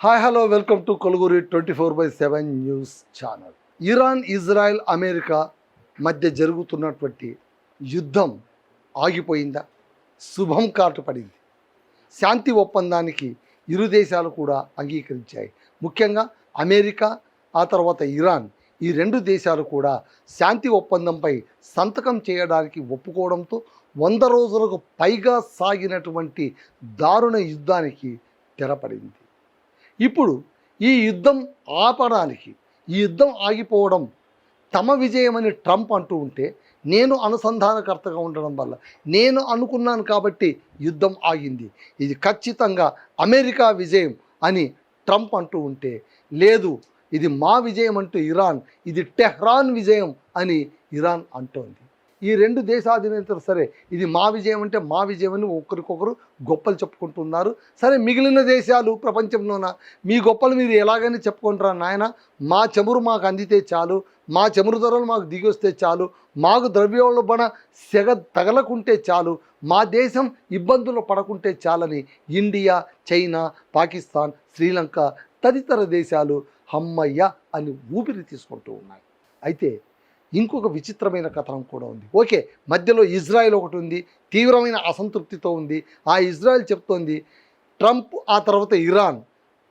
Hi hello welcome to కొలుగురి 24/7 news channel. Iran, Israel, America మధ్య జరుగుతున్నటువంటి యుద్ధం ఆగిపోయిందా? శుభం కాటు పడింది. శాంతి ఒప్పందానికి ఇరు దేశాలు కూడా అంగీకరించాయి. ముఖ్యంగా అమెరికా, ఆ తర్వాత ఇరాన్, ఈ రెండు దేశాలు కూడా శాంతి ఒప్పందంపై సంతకం చేయడానికి ఒప్పుకోవడంతో 100 రోజులకు పైగా సాగినటువంటి దారుణ యుద్ధానికి తెరపడింది. ఇప్పుడు ఈ యుద్ధం ఆపడానికి, ఈ యుద్ధం ఆగిపోవడం తమ విజయమని ట్రంప్ అంటూ ఉంటే, నేను అనుసంధానకర్తగా ఉండడం వల్ల నేను అనుకున్నాను కాబట్టి యుద్ధం ఆగింది, ఇది ఖచ్చితంగా అమెరికా విజయం అని ట్రంప్ అంటూ ఉంటే, లేదు ఇది మా విజయం అంటూ ఇరాన్, ఇది టెహ్రాన్ విజయం అని ఇరాన్ అంటోంది. ఈ రెండు దేశాధినేతలు సరే ఇది మా విజయం అంటే మా విజయం అని ఒకరికొకరు గొప్పలు చెప్పుకుంటున్నారు. సరే మిగిలిన దేశాలు ప్రపంచంలోన మీ గొప్పలు మీరు ఎలాగైనా చెప్పుకుంటారా నాయన, మా చమురు మాకు అందితే చాలు, మా చమురు ధరలు మాకు దిగి వస్తే చాలు, మాకు ద్రవ్యోల్బణ సెగ తగలకుంటే చాలు, మా దేశం ఇబ్బందులు పడకుంటే చాలని ఇండియా, చైనా, పాకిస్తాన్, శ్రీలంక తదితర దేశాలు హమ్మయ్య అని ఊపిరి తీసుకుంటూ ఉన్నాయి. అయితే ఇంకొక విచిత్రమైన కథనం కూడా ఉంది. ఓకే, మధ్యలో ఇజ్రాయెల్ ఒకటి ఉంది, తీవ్రమైన అసంతృప్తితో ఉంది. ఆ ఇజ్రాయెల్ చెప్తోంది ట్రంప్, ఆ తర్వాత ఇరాన్,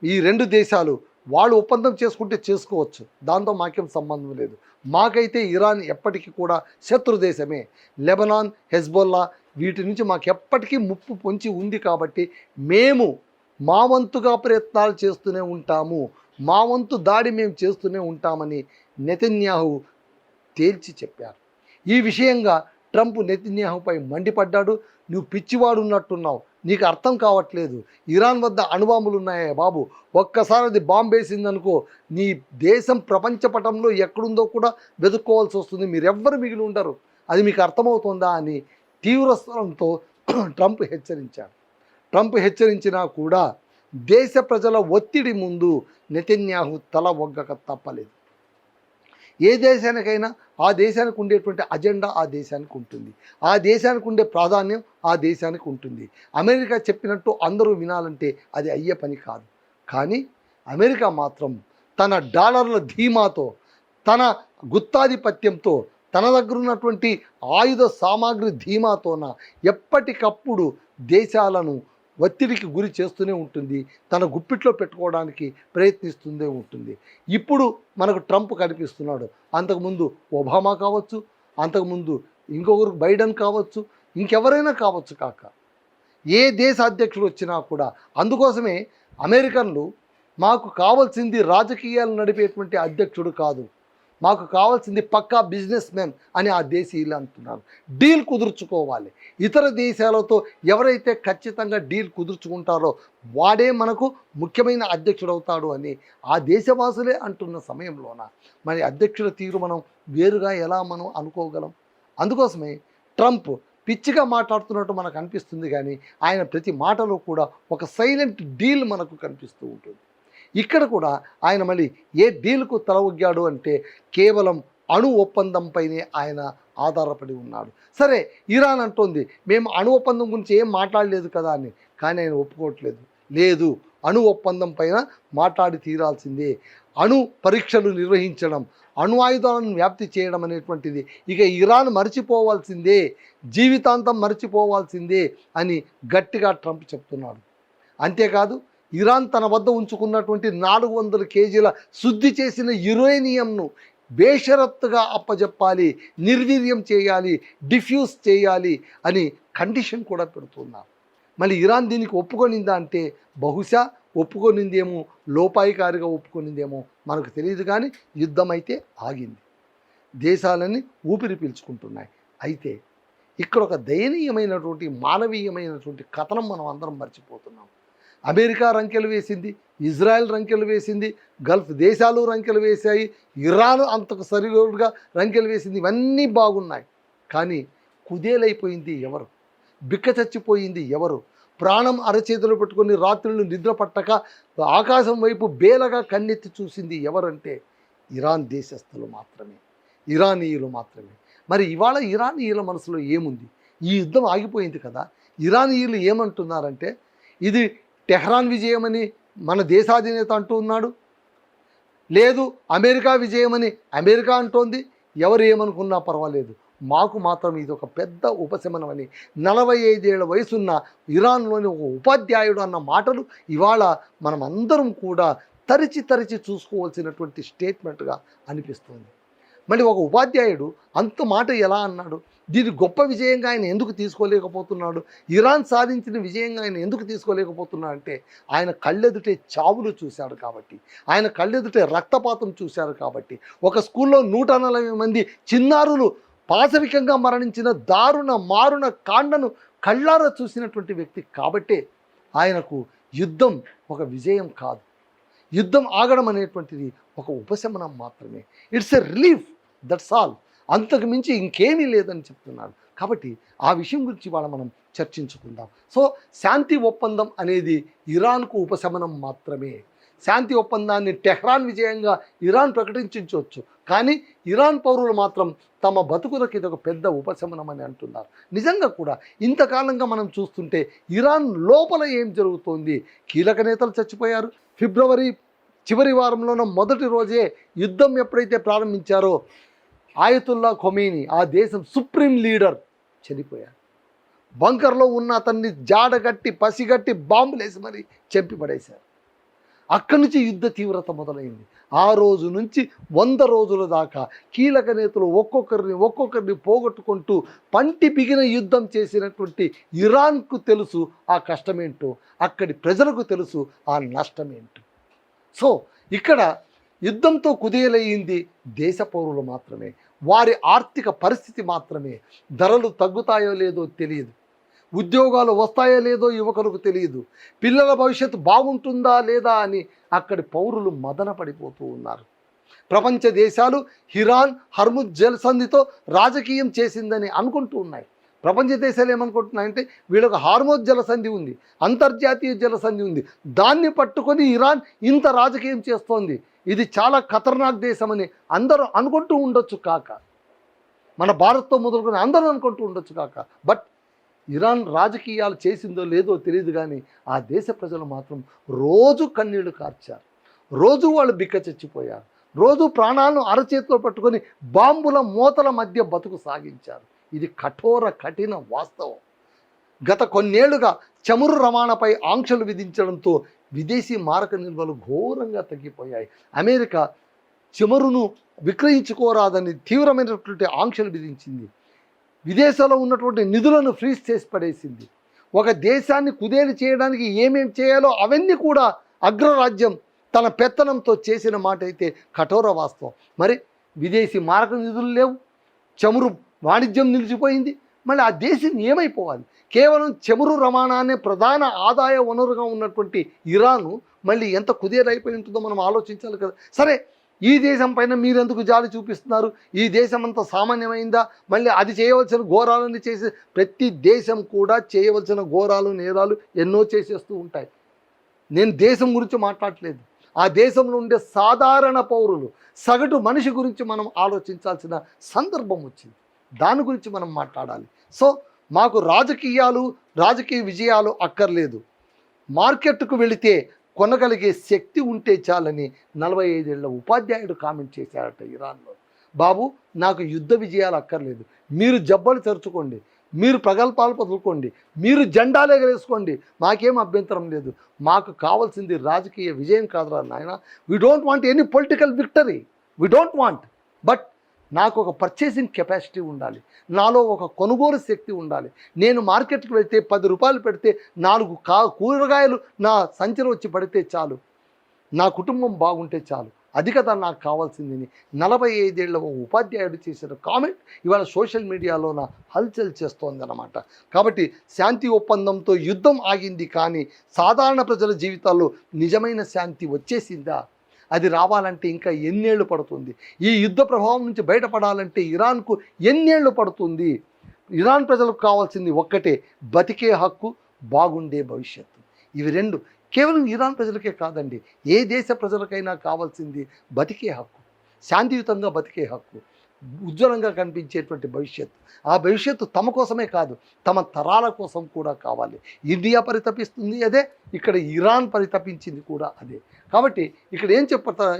ఈ రెండు దేశాలు వాళ్ళు ఒప్పందం చేసుకుంటే చేసుకోవచ్చు, దాంతో మాకేం సంబంధం లేదు, మాకైతే ఇరాన్ ఎప్పటికీ కూడా శత్రు దేశమే, లెబనాన్, హెజ్బొల్లా వీటి నుంచి మాకు ఎప్పటికీ ముప్పు పొంచి ఉంది కాబట్టి మేము మా వంతుగా ప్రయత్నాలు చేస్తూనే ఉంటాము, మా వంతు దాడి మేము చేస్తూనే ఉంటామని నెతన్యాహు తేల్చి చెప్పారు. ఈ విషయంగా ట్రంప్ నెతన్యాహుపై మండిపడ్డాడు. నువ్వు పిచ్చివాడు ఉన్నట్టున్నావు, నీకు అర్థం కావట్లేదు, ఇరాన్ వద్ద అణుబాంబులు ఉన్నాయా బాబు, ఒక్కసారి అది బాంబు వేసిందనుకో నీ దేశం ప్రపంచ పటంలో ఎక్కడుందో కూడా వెతుక్కోవాల్సి వస్తుంది, మీరెవ్వరు మిగిలి ఉండరు, అది మీకు అర్థమవుతుందా అని తీవ్ర స్వరంతో ట్రంప్ హెచ్చరించాడు. ట్రంప్ హెచ్చరించినా కూడా దేశ ప్రజల ఒత్తిడి ముందు నెతన్యాహు తల ఒగ్గక తప్పలేదు. ఏ దేశానికైనా ఆ దేశానికి ఉండేటువంటి అజెండా ఆ దేశానికి ఉంటుంది, ఆ దేశానికి ఉండే ప్రాధాన్యం ఆ దేశానికి ఉంటుంది. అమెరికా చెప్పినట్టు అందరూ వినాలంటే అది అయ్యే పని కాదు. కానీ అమెరికా మాత్రం తన డాలర్ల ధీమాతో, తన గుత్తాధిపత్యంతో, తన దగ్గర ఉన్నటువంటి ఆయుధ సామాగ్రి ధీమాతోన ఎప్పటికప్పుడు దేశాలను ఒత్తిడికి గురి చేస్తూనే ఉంటుంది, తన గుప్పిట్లో పెట్టుకోవడానికి ప్రయత్నిస్తూనే ఉంటుంది. ఇప్పుడు మనకు ట్రంప్ కనిపిస్తున్నాడు, అంతకుముందు ఒబామా కావచ్చు, అంతకుముందు ఇంకొకరు బైడెన్ కావచ్చు, ఇంకెవరైనా కావచ్చు కాక ఏ దేశ అధ్యక్షుడు వచ్చినా కూడా. అందుకోసమే అమెరికన్లు మాకు కావాల్సింది రాజకీయాలు నడిపేటువంటి అధ్యక్షుడు కాదు, మాకు కావాల్సింది పక్కా బిజినెస్ మ్యాన్ అని ఆ దేశీయులు అంటున్నారు. డీల్ కుదుర్చుకోవాలి, ఇతర దేశాలతో ఎవరైతే ఖచ్చితంగా డీల్ కుదుర్చుకుంటారో వాడే మనకు ముఖ్యమైన అధ్యక్షుడు అవుతాడు అని ఆ దేశవాసులే అంటున్న సమయంలోన మరి అధ్యక్షుల తీరు మనం వేరుగా ఎలా మనం అనుకోగలం? అందుకోసమే ట్రంప్ పిచ్చిగా మాట్లాడుతున్నట్టు మనకు అనిపిస్తుంది, కానీ ఆయన ప్రతి మాటలో కూడా ఒక సైలెంట్ డీల్ మనకు కనిపిస్తూ ఉంటుంది. ఇక్కడ కూడా ఆయన మళ్ళీ ఏ డీల్కు తల ఒగ్గాడు అంటే కేవలం అణు ఒప్పందంపైనే ఆయన ఆధారపడి ఉన్నాడు. సరే ఇరాన్ అంటోంది మేము అణు ఒప్పందం గురించి ఏం మాట్లాడలేదు కదా అని, కానీ ఆయన ఒప్పుకోవట్లేదు. లేదు, అణు ఒప్పందం పైన మాట్లాడి తీరాల్సిందే, అణు పరీక్షలు నిర్వహించడం, అణు ఆయుధాలను వ్యాప్తి చేయడం అనేటువంటిది ఇక ఇరాన్ మర్చిపోవాల్సిందే, జీవితాంతం మర్చిపోవాల్సిందే అని గట్టిగా ట్రంప్ చెప్తున్నాడు. అంతేకాదు ఇరాన్ తన వద్ద ఉంచుకున్నటువంటి 400 కేజీల శుద్ధి చేసిన యురేనియంను బేషరత్తుగా అప్పజెప్పాలి, నిర్వీర్యం చేయాలి, డిఫ్యూజ్ చేయాలి అని కండిషన్ కూడా పెడుతున్నారు. మళ్ళీ ఇరాన్ దీనికి ఒప్పుకొనిందా అంటే బహుశా ఒప్పుకొనిందేమో, లోపాయికారిగా ఒప్పుకొనిందేమో మనకు తెలియదు, కానీ యుద్ధం అయితే ఆగింది, దేశాలన్నీ ఊపిరి పీల్చుకుంటున్నాయి. అయితే ఇక్కడ ఒక దయనీయమైనటువంటి మానవీయమైనటువంటి కథనం మనం అందరం మర్చిపోతున్నాం. అమెరికా రంకెలు వేసింది, ఇజ్రాయెల్ రంకెలు వేసింది, గల్ఫ్ దేశాలు రంకెలు వేశాయి, ఇరాన్ అంతకు సరిగా రంకెలు వేసింది, ఇవన్నీ బాగున్నాయి. కానీ కుదేలైపోయింది ఎవరు? బిక్క చచ్చిపోయింది ఎవరు? ప్రాణం అరచేతులు పెట్టుకొని రాత్రులు నిద్ర పట్టక ఆకాశం వైపు బేలగా కన్నెత్తి చూసింది ఎవరంటే ఇరాన్ దేశస్థులు మాత్రమే, ఇరానీయులు మాత్రమే. మరి ఇవాళ ఇరానీయుల మనసులో ఏముంది? ఈ యుద్ధం ఆగిపోయింది కదా, ఇరానీయులు ఏమంటున్నారంటే ఇది టెహ్రాన్ విజయమని మన దేశాధినేత అంటూ ఉన్నాడు, లేదు అమెరికా విజయమని అమెరికా అంటోంది. ఎవరు ఏమనుకున్నా పర్వాలేదు, మాకు మాత్రం ఇది ఒక పెద్ద ఉపశమనం అని 45 ఏళ్ల వయసున్న ఇరాన్లోని ఒక ఉపాధ్యాయుడు అన్న మాటలు ఇవాళ మనం అందరం కూడా తరిచి తరిచి చూసుకోవాల్సినటువంటి స్టేట్మెంట్గా అనిపిస్తుంది. మళ్ళీ ఒక ఉపాధ్యాయుడు అంత మాట ఎలా అన్నాడు? దీని గొప్ప విజయంగా ఆయన ఎందుకు తీసుకోలేకపోతున్నాడు? ఇరాన్ సాధించిన విజయంగా ఆయన ఎందుకు తీసుకోలేకపోతున్నాడు అంటే ఆయన కళ్ళెదుటే చావులు చూశాడు కాబట్టి, ఆయన కళ్ళెదుటే రక్తపాతం చూశారు కాబట్టి, ఒక స్కూల్లో 140 మంది చిన్నారులు పాశవికంగా మరణించిన దారుణ మారుణ కాండను కళ్ళారా చూసినటువంటి వ్యక్తి కాబట్టే ఆయనకు యుద్ధం ఒక విజయం కాదు, యుద్ధం ఆగడం అనేటువంటిది ఒక ఉపశమనం మాత్రమే. It's a relief, that's all. అంతకు మించి ఇంకేమీ లేదని చెప్తున్నాడు. కాబట్టి ఆ విషయం గురించి ఇవాళ మనం చర్చించుకుందాం. సో శాంతి ఒప్పందం అనేది ఇరాన్కు ఉపశమనం మాత్రమే. శాంతి ఒప్పందాన్ని టెహ్రాన్ విజయంగా ఇరాన్ ప్రకటించవచ్చు, కానీ ఇరాన్ పౌరులు మాత్రం తమ బతుకులకు ఇది ఒక పెద్ద ఉపశమనం అని అంటున్నారు. నిజంగా కూడా ఇంతకాలంగా మనం చూస్తుంటే ఇరాన్ లోపల ఏం జరుగుతోంది? కీలక నేతలు చచ్చిపోయారు. ఫిబ్రవరి చివరి వారంలోనో మొదటి రోజే యుద్ధం ఎప్పుడైతే ప్రారంభించారో ఆయతుల్లా ఖొమేనీ, ఆ దేశం సుప్రీం లీడర్, చనిపోయారు. బంకర్లో ఉన్న అతన్ని జాడగట్టి పసిగట్టి బాంబులేసి మరి చంపి పడేశారు. అక్కడి నుంచి యుద్ధ తీవ్రత మొదలైంది. ఆ రోజు నుంచి 100 రోజుల దాకా కీలక నేతలు ఒక్కొక్కరిని పోగొట్టుకుంటూ పంటి బిగిన యుద్ధం చేసినటువంటి ఇరాన్కు తెలుసు ఆ కష్టమేంటో, అక్కడి ప్రజలకు తెలుసు ఆ నష్టమేంటో. సో ఇక్కడ యుద్ధంతో కుదేలయ్యింది దేశ పౌరులు మాత్రమే, వారి ఆర్థిక పరిస్థితి మాత్రమే. ధరలు తగ్గుతాయో లేదో తెలియదు, ఉద్యోగాలు వస్తాయో లేదో యువకులకు తెలియదు, పిల్లల భవిష్యత్తు బాగుంటుందా లేదా అని అక్కడి పౌరులు మదన పడిపోతూ ఉన్నారు. ప్రపంచ దేశాలు ఇరాన్ హర్ముజ్ జలసంధితో రాజకీయం చేసిందని అనుకుంటూ ఉన్నాయి. ప్రపంచ దేశాలు ఏమనుకుంటున్నాయంటే వీళ్ళకి హార్మోజ్ జలసంధి ఉంది, అంతర్జాతీయ జలసంధి ఉంది, దాన్ని పట్టుకొని ఇరాన్ ఇంత రాజకీయం చేస్తోంది, ఇది చాలా ఖతర్నాక్ దేశం అని అందరూ అనుకుంటూ ఉండొచ్చు కాక, మన భారత్తో మొదలుకొని అందరూ అనుకుంటూ ఉండొచ్చు కాక. బట్ ఇరాన్ రాజకీయాలు చేసిందో లేదో తెలియదు, కానీ ఆ దేశ ప్రజలు మాత్రం రోజు కన్నీళ్లు కార్చారు, రోజు వాళ్ళు బిక్క చచ్చిపోయారు, రోజు ప్రాణాలను అరచేతిలో పట్టుకొని బాంబుల మూతల మధ్య బతుకు సాగించారు. ఇది కఠిన వాస్తవం. గత కొన్నేళ్లుగా చమురు రవాణాపై ఆంక్షలు విధించడంతో విదేశీ మారక నిల్వలు ఘోరంగా తగ్గిపోయాయి. అమెరికా చమురును విక్రయించుకోరాదని తీవ్రమైనటువంటి ఆంక్షలు విధించింది. విదేశాల్లో ఉన్నటువంటి నిధులను ఫ్రీజ్ చేసి పడేసింది. ఒక దేశాన్ని కుదేలు చేయడానికి ఏమేం చేయాలో అవన్నీ కూడా అగ్రరాజ్యం తన పెత్తనంతో చేసిన మాట అయితే కఠోర వాస్తవం. మరి విదేశీ మారక నిధులు లేవు, చమురు వాణిజ్యం నిలిచిపోయింది, మళ్ళీ ఆ దేశం ఏమైపోవాలి? కేవలం చమురు రవాణానే ప్రధాన ఆదాయ వనరుగా ఉన్నటువంటి ఇరాను మళ్ళీ ఎంత కుదేలైపోయి ఉంటుందో మనం ఆలోచించాలి కదా. సరే, ఈ దేశం పైన మీరెందుకు జాలి చూపిస్తున్నారు? ఈ దేశం అంతా సామాన్యమైందా? మళ్ళీ అది చేయవలసిన ఘోరాలని చేసి, ప్రతి దేశం కూడా చేయవలసిన ఘోరాలు నేరాలు ఎన్నో చేసేస్తూ ఉంటాయి. నేను దేశం గురించి మాట్లాడట్లేదు, ఆ దేశంలో ఉండే సాధారణ పౌరులు, సగటు మనిషి గురించి మనం ఆలోచించాల్సిన సందర్భం వచ్చింది. దాని గురించి మనం మాట్లాడాలి. సో మాకు రాజకీయ విజయాలు అక్కర్లేదు, మార్కెట్కు వెళితే కొనగలిగే శక్తి ఉంటే చాలని 45 ఏళ్ల ఉపాధ్యాయుడు కామెంట్ చేశారట ఇరాన్లో. బాబు, నాకు యుద్ధ విజయాలు అక్కర్లేదు, మీరు జబ్బలు తెరుచుకోండి, మీరు ప్రగల్భాలు పదులుకోండి, మీరు జెండాలు ఎగరేసుకోండి, మాకేం అభ్యంతరం లేదు, మాకు కావాల్సింది రాజకీయ విజయం కాదురా నాయన. We don't want any political victory, we don't want. But నాకు ఒక పర్చేసింగ్ కెపాసిటీ ఉండాలి, నాలో ఒక కొనుగోలు శక్తి ఉండాలి. నేను మార్కెట్కి వెళ్తే 10 రూపాయలు పెడితే 4 కూరగాయలు నా సంచిలో వచ్చి పడితే చాలు, నా కుటుంబం బాగుంటే చాలు, అది కదా నాకు కావాల్సిందని 45 ఏళ్ల ఉపాధ్యాయుడు చేసిన కామెంట్ ఇవాళ సోషల్ మీడియాలో హల్చల్ చేస్తోంది అన్నమాట. కాబట్టి శాంతి ఒప్పందంతో యుద్ధం ఆగింది, కానీ సాధారణ ప్రజల జీవితాల్లో నిజమైన శాంతి వచ్చేసిందా? అది రావాలంటే ఇంకా ఎన్నేళ్ళు పడుతుంది? ఈ యుద్ధ ప్రభావం నుంచి బయటపడాలంటే ఇరాన్కు ఎన్నేళ్ళు పడుతుంది? ఇరాన్ ప్రజలకు కావాల్సింది ఒక్కటే, బతికే హక్కు, బాగుండే భవిష్యత్తు. ఇవి రెండు కేవలం ఇరాన్ ప్రజలకే కాదండి, ఏ దేశ ప్రజలకైనా కావాల్సింది బతికే హక్కు, శాంతియుతంగా బతికే హక్కు. ఉజ్వలంగా కనిపించేటువంటి భవిష్యత్తు. ఆ భవిష్యత్తు తమ కోసమే కాదు, తమ తరాల కోసం కూడా కావాలి. ఇండియా పరితపిస్తుంది అదే, ఇక్కడ ఇరాన్ పరితపించింది కూడా అదే. కాబట్టి ఇక్కడ ఏం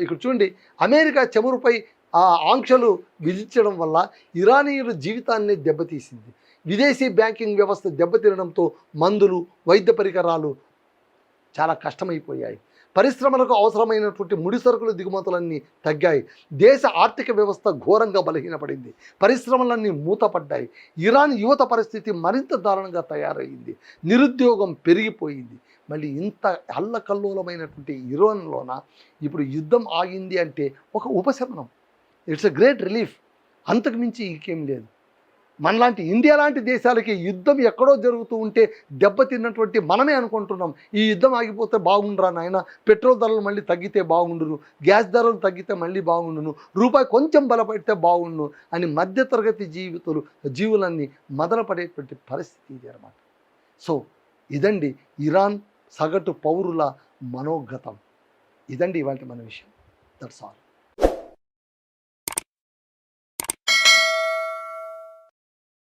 ఇక్కడ చూడండి, అమెరికా చమురుపై ఆ ఆంక్షలు విధించడం వల్ల ఇరానీయుల జీవితాన్ని దెబ్బతీసింది. విదేశీ బ్యాంకింగ్ వ్యవస్థ దెబ్బతినడంతో మందులు, వైద్య పరికరాలు చాలా కష్టమైపోయాయి. పరిశ్రమలకు అవసరమైనటువంటి ముడి సరుకుల దిగుమతులన్నీ తగ్గాయి. దేశ ఆర్థిక వ్యవస్థ ఘోరంగా బలహీనపడింది. పరిశ్రమలన్నీ మూతపడ్డాయి. ఇరాన్ యువత పరిస్థితి మరింత దారుణంగా తయారైంది. నిరుద్యోగం పెరిగిపోయింది. మళ్ళీ ఇంత అల్లకల్లోలమైనటువంటి ఇరాన్లోన ఇప్పుడు యుద్ధం ఆగింది అంటే ఒక ఉపశమనం. It's a great relief. అంతకు మించి ఇంకేం లేదు. మనలాంటి ఇండియా లాంటి దేశాలకి యుద్ధం ఎక్కడో జరుగుతూ ఉంటే దెబ్బతిన్నటువంటి మనమే అనుకుంటున్నాం, ఈ యుద్ధం ఆగిపోతే బాగుండురా నాయన, పెట్రోల్ ధరలు మళ్ళీ తగ్గితే బాగుండును, గ్యాస్ ధరలు తగ్గితే మళ్ళీ బాగుండును, రూపాయి కొంచెం బలపడితే బాగుండును అని మధ్యతరగతి జీవులన్నీ మొదలుపడేటువంటి పరిస్థితి ఇది అన్నమాట. సో ఇదండి ఇరాన్ సగటు పౌరుల మనోగతం. ఇదండి ఇవాళ మన విషయం. That's all.